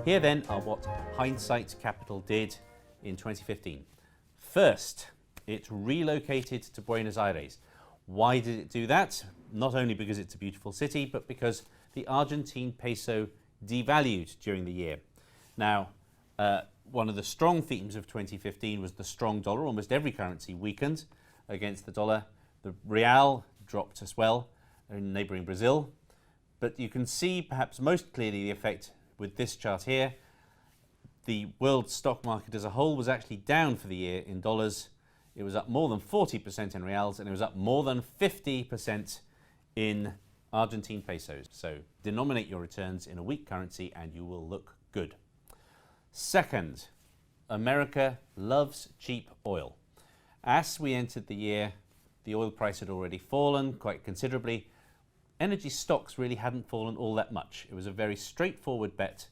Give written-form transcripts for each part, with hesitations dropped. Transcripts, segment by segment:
Here then are what Hindsight Capital did in 2015. First, it relocated to Buenos Aires. Why did it do that? Not only because it's a beautiful city, but because the Argentine peso devalued during the year. Now, one of the strong themes of 2015 was the strong dollar. Almost every currency weakened against the dollar. The real dropped as well in neighboring Brazil. But you can see perhaps most clearly the effect with this chart here. The world stock market as a whole was actually down for the year in dollars. It was up more than 40% in reals, and it was up more than 50% in Argentine pesos. So denominate your returns in a weak currency and you will look good. Second, America loves cheap oil. As we entered the year, the oil price had already fallen quite considerably. Energy stocks really hadn't fallen all that much. It was a very straightforward bet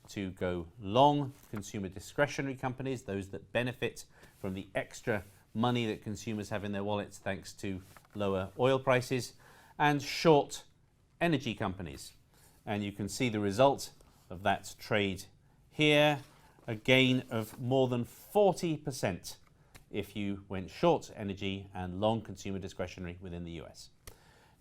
to go long consumer discretionary companies, those that benefit from the extra money that consumers have in their wallets thanks to lower oil prices, and short energy companies. And you can see the result of that trade here, a gain of more than 40% if you went short energy and long consumer discretionary within the US.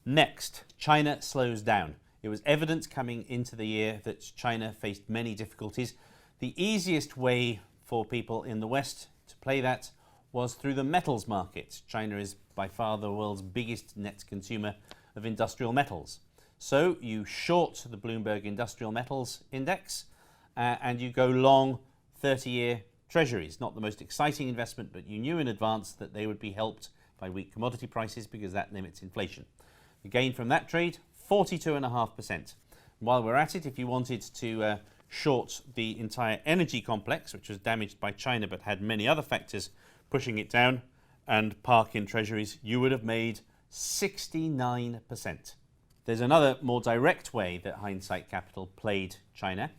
Next, China slows down. It was evident coming into the year that China faced many difficulties. The easiest way for people in the West to play that was through the metals market. China is by far the world's biggest net consumer of industrial metals. So you short the Bloomberg Industrial Metals Index and you go long 30-year Treasuries. Not the most exciting investment, but you knew in advance that they would be helped by weak commodity prices because that limits inflation. The gain from that trade, 42.5%. While we're at it, if you wanted to short the entire energy complex, which was damaged by China but had many other factors pushing it down, and park in Treasuries, you would have made 69%. There's another more direct way that Hindsight Capital played China.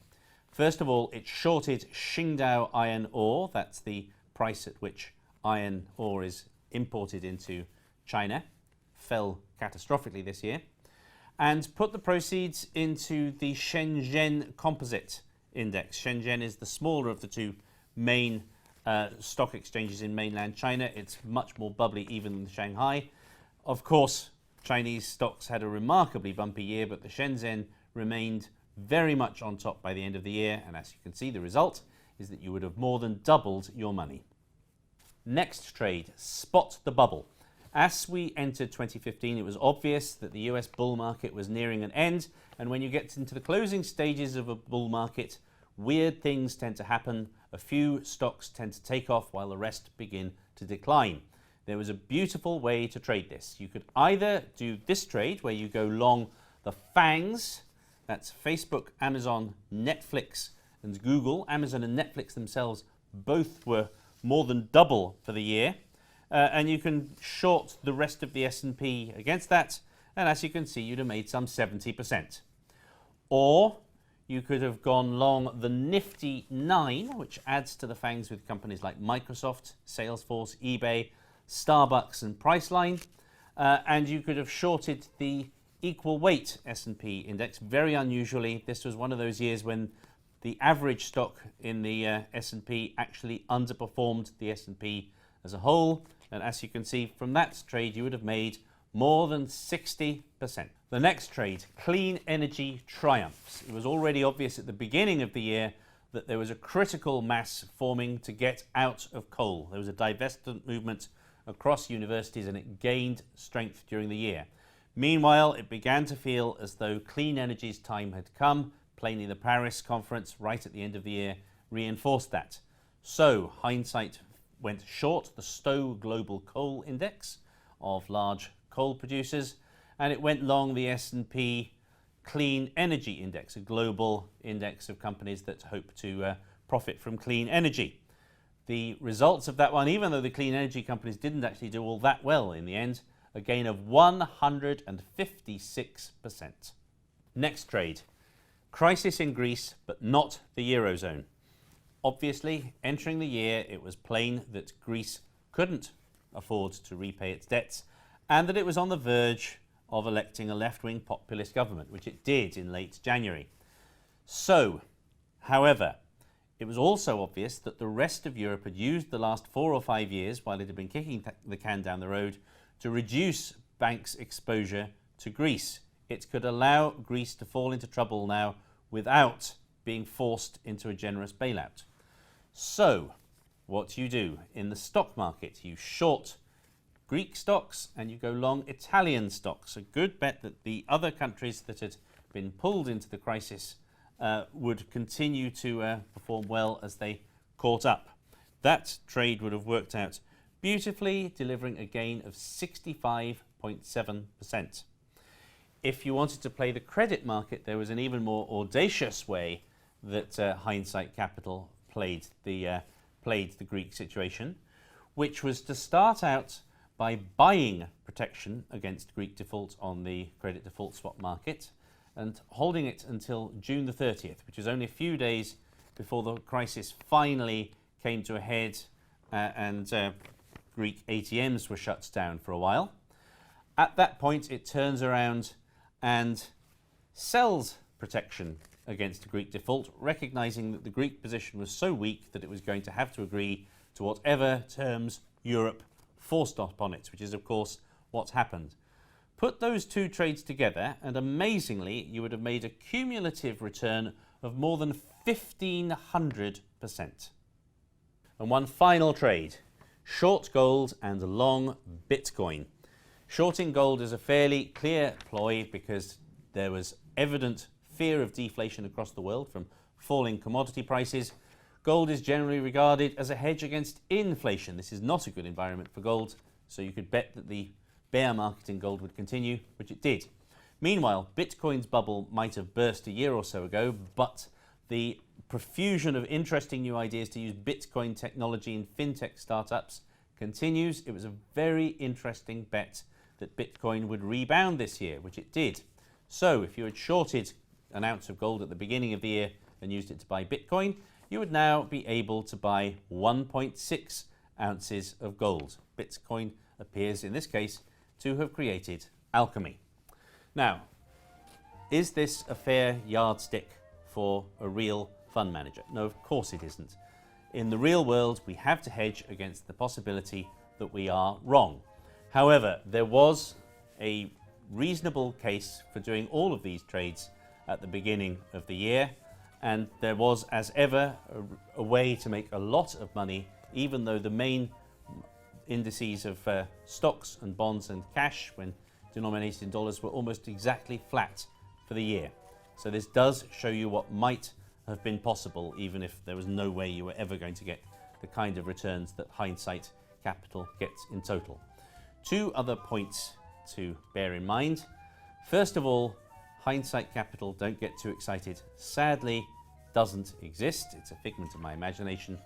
First of all, it shorted Qingdao iron ore. That's the price at which iron ore is imported into China. Fell catastrophically this year. And put the proceeds into the Shenzhen Composite Index. Shenzhen is the smaller of the two main stock exchanges in mainland China. It's much more bubbly even than Shanghai. Of course, Chinese stocks had a remarkably bumpy year, but the Shenzhen remained very much on top by the end of the year. And as you can see, the result is that you would have more than doubled your money. Next trade, spot the bubble. As we entered 2015, it was obvious that the US bull market was nearing an end. And when you get into the closing stages of a bull market, weird things tend to happen. A few stocks tend to take off while the rest begin to decline. There was a beautiful way to trade this. You could either do this trade where you go long the FANGs, that's Facebook, Amazon, Netflix, and Google. Amazon and Netflix themselves both were more than double for the year. And you can short the rest of the S&P against that. And as you can see, you'd have made some 70%. Or you could have gone long the Nifty 9, which adds to the FANGs with companies like Microsoft, Salesforce, eBay, Starbucks, and Priceline. And you could have shorted the equal weight S&P index. Very unusually, this was one of those years when the average stock in the S&P actually underperformed the S&P as a whole. And as you can see from that trade, you would have made more than 60%. The next trade, clean energy triumphs. It was already obvious at the beginning of the year that there was a critical mass forming to get out of coal. There was a divestment movement across universities and it gained strength during the year. Meanwhile, it began to feel as though clean energy's time had come. Plainly, the Paris conference right at the end of the year reinforced that. So, Hindsight went short the Stowe Global Coal Index of large coal producers, and it went long the S&P Clean Energy Index, a global index of companies that hope to profit from clean energy. The results of that one, even though the clean energy companies didn't actually do all that well in the end, a gain of 156%. Next trade, crisis in Greece, but not the Eurozone. Obviously, entering the year, it was plain that Greece couldn't afford to repay its debts and that it was on the verge of electing a left-wing populist government, which it did in late January. So, However, it was also obvious that the rest of Europe had used the last 4 or 5 years, while it had been kicking the can down the road, to reduce banks' exposure to Greece. It could allow Greece to fall into trouble now without being forced into a generous bailout. So, what do you do? In the stock market, you short Greek stocks and you go long Italian stocks. A good bet that the other countries that had been pulled into the crisis would continue to perform well as they caught up. That trade would have worked out beautifully, delivering a gain of 65.7%. If you wanted to play the credit market, there was an even more audacious way that Hindsight Capital played the Greek situation, which was to start out by buying protection against Greek default on the credit default swap market and holding it until June the 30th, which is only a few days before the crisis finally came to a head and Greek ATMs were shut down for a while. At that point, it turns around and sells protection against Greek default, recognizing that the Greek position was so weak that it was going to have to agree to whatever terms Europe forced upon it, which is, of course, what happened. Put those two trades together, and amazingly, you would have made a cumulative return of more than 1,500%. And one final trade, short gold and long Bitcoin. Shorting gold is a fairly clear ploy because there was evident fear of deflation across the world from falling commodity prices. Gold is generally regarded as a hedge against inflation. This is not a good environment for gold, so you could bet that the bear market in gold would continue, which it did. Meanwhile, Bitcoin's bubble might have burst a year or so ago, but the profusion of interesting new ideas to use Bitcoin technology in fintech startups continues. It was a very interesting bet that Bitcoin would rebound this year, which it did. So if you had shorted an ounce of gold at the beginning of the year and used it to buy Bitcoin, you would now be able to buy 1.6 ounces of gold. Bitcoin appears in this case to have created alchemy. Now, is this a fair yardstick for a real fund manager? No, of course it isn't. In the real world, we have to hedge against the possibility that we are wrong. However, there was a reasonable case for doing all of these trades at the beginning of the year, and there was, as ever, a way to make a lot of money, even though the main indices of stocks and bonds and cash, when denominated in dollars, were almost exactly flat for the year. So this does show you what might have been possible, even if there was no way you were ever going to get the kind of returns that Hindsight Capital gets in total. Two other points to bear in mind. First of all, Hindsight Capital, don't get too excited, sadly doesn't exist. It's a figment of my imagination.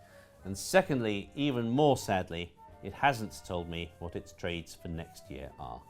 And secondly, even more sadly, it hasn't told me what its trades for next year are.